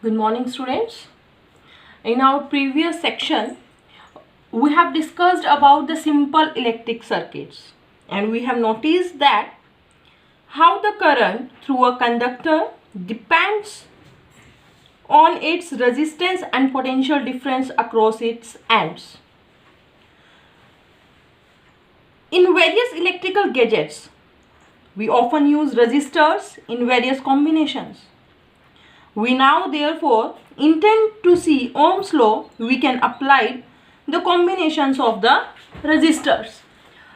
Good morning, students. In our previous section, we have discussed about the simple electric circuits, and we have noticed that how the current through a conductor depends on its resistance and potential difference across its ends. In various electrical gadgets, we often use resistors in various combinations. We now therefore intend to see Ohm's law. We can apply the combinations of the resistors.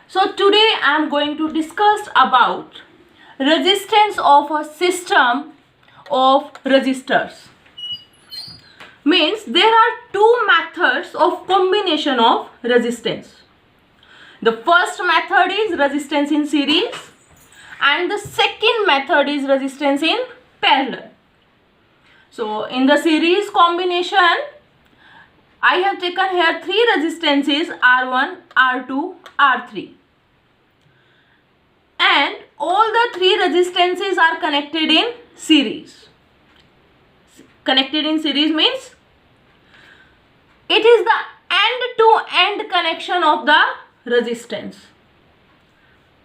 So today I am going to discuss about resistance of a system of resistors. Means there are two methods of combination of resistance. The first method is resistance in series and the second method is resistance in parallel. So in the series combination, I have taken here three resistances R1, R2, R3. And all the three resistances are connected in series. Connected in series means it is the end-to-end connection of the resistance.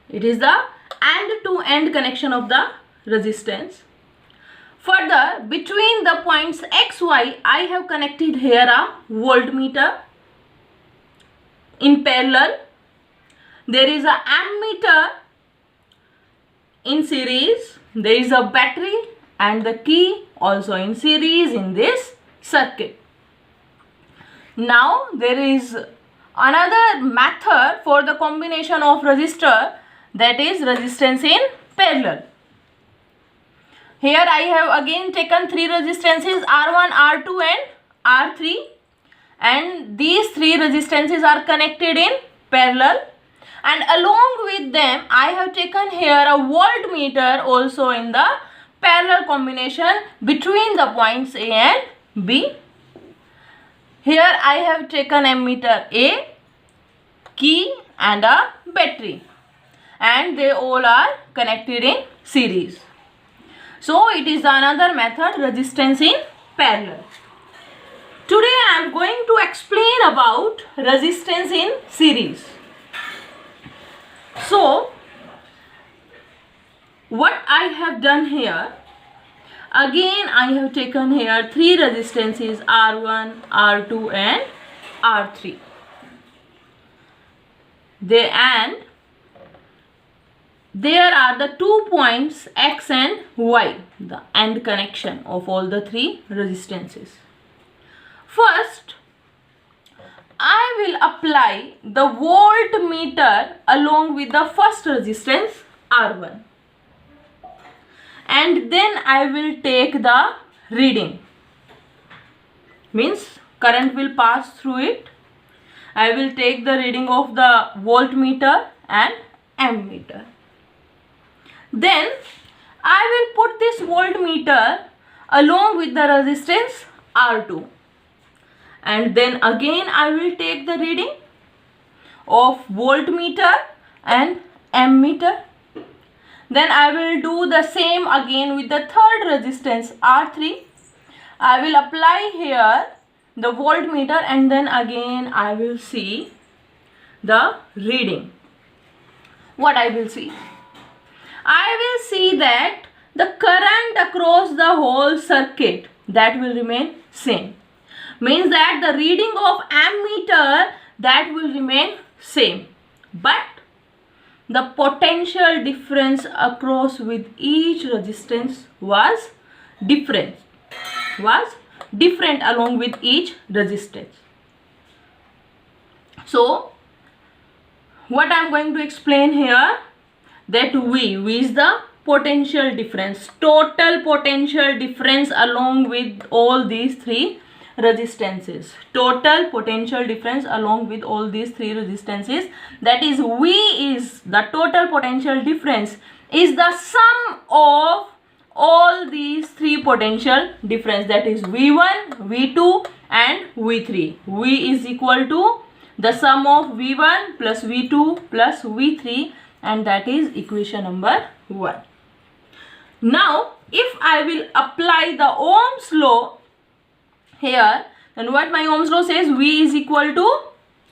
It is the end-to-end connection of the resistance. Further, between the points X, Y, I have connected here a voltmeter. In parallel, there is a ammeter in series. There is a battery and the key also in series in this circuit. Now, there is another method for the combination of resistor, that is resistance in parallel. Here I have again taken three resistances R1, R2 and R3, and these three resistances are connected in parallel, and along with them I have taken here a voltmeter also in the parallel combination between the points A and B. Here I have taken ammeter A, key and a battery, and they all are connected in series. So it is another method, resistance in parallel. Today I am going to explain about resistance in series. So what I have done here, again I have taken here three resistances R1, R2 and R3. There are the 2 points X and Y, the end connection of all the three resistances. First, I will apply the voltmeter along with the first resistance R1. And then I will take the reading. Means current will pass through it. I will take the reading of the voltmeter and ammeter. Then I will put this voltmeter along with the resistance R2, and then again I will take the reading of voltmeter and ammeter. Then I will do the same again with the third resistance R3. I will apply here the voltmeter and then again I will see the reading. What I will see? I will see that the current across the whole circuit, that will remain same. Means that the reading of ammeter, that will remain same. But the potential difference across with each resistance was different along with each resistance. So what I am going to explain here, that V is the potential difference, total potential difference along with all these three resistances. Total potential difference along with all these three resistances, that is V is the total potential difference, is the sum of all these three potential difference, that is V1, V2 and V3. V is equal to the sum of V1 plus V2 plus V3, and that is equation number 1. Now if I will apply the Ohm's law here, then what my Ohm's law says, V is equal to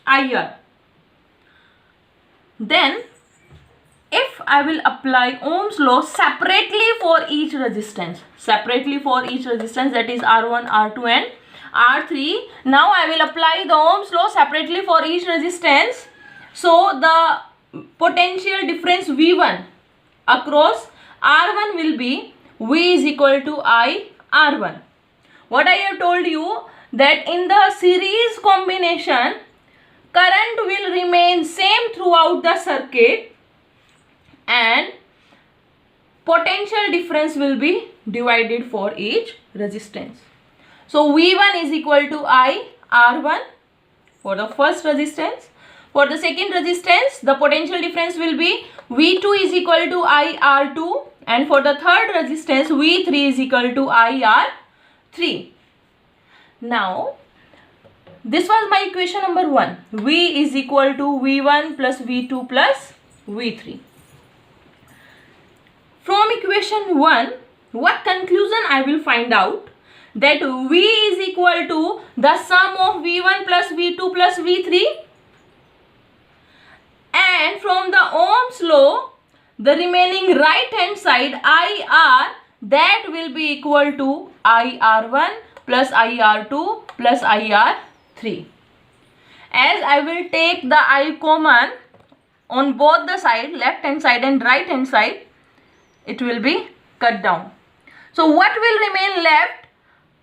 IR. Then if I will apply Ohm's law separately for each resistance, that is R1, R2 and R3. Now I will apply the Ohm's law separately for each resistance. So the potential difference V1 across R1 will be V is equal to I R1. What I have told you, that in the series combination, current will remain same throughout the circuit and potential difference will be divided for each resistance. So V1 is equal to I R1 for the first resistance. For the second resistance, the potential difference will be V2 is equal to I R2, and for the third resistance, V3 is equal to I R3. Now, this was my equation number 1. V is equal to V1 plus V2 plus V3. From equation 1, what conclusion I will find out? That V is equal to the sum of V1 plus V2 plus V3. And from the Ohm's law, the remaining right hand side IR, that will be equal to IR1 plus IR2 plus IR3. As I will take the I common on both the side, left hand side and right hand side, it will be cut down. So what will remain left?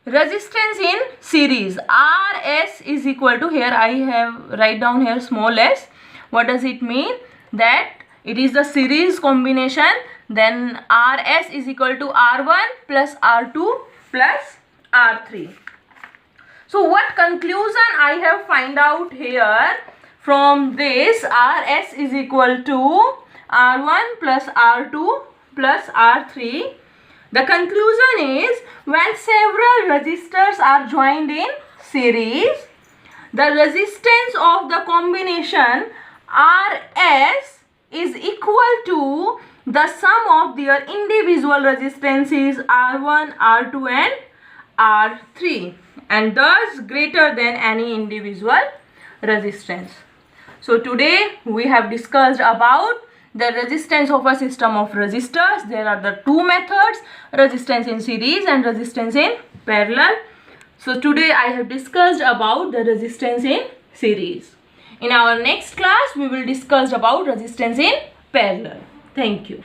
Resistance in series. RS is equal to, here I have write down here small s. What does it mean? That it is the series combination. Then RS is equal to R1 plus R2 plus R3. So what conclusion I have find out here from this? RS is equal to R1 plus R2 plus R3. The conclusion is, when several resistors are joined in series, the resistance of the combination RS is equal to the sum of their individual resistances R1, R2 and R3, and thus greater than any individual resistance. So today we have discussed about the resistance of a system of resistors. There are the two methods, resistance in series and resistance in parallel. So today I have discussed about the resistance in series. In our next class we will discuss about resistance in parallel. Thank you.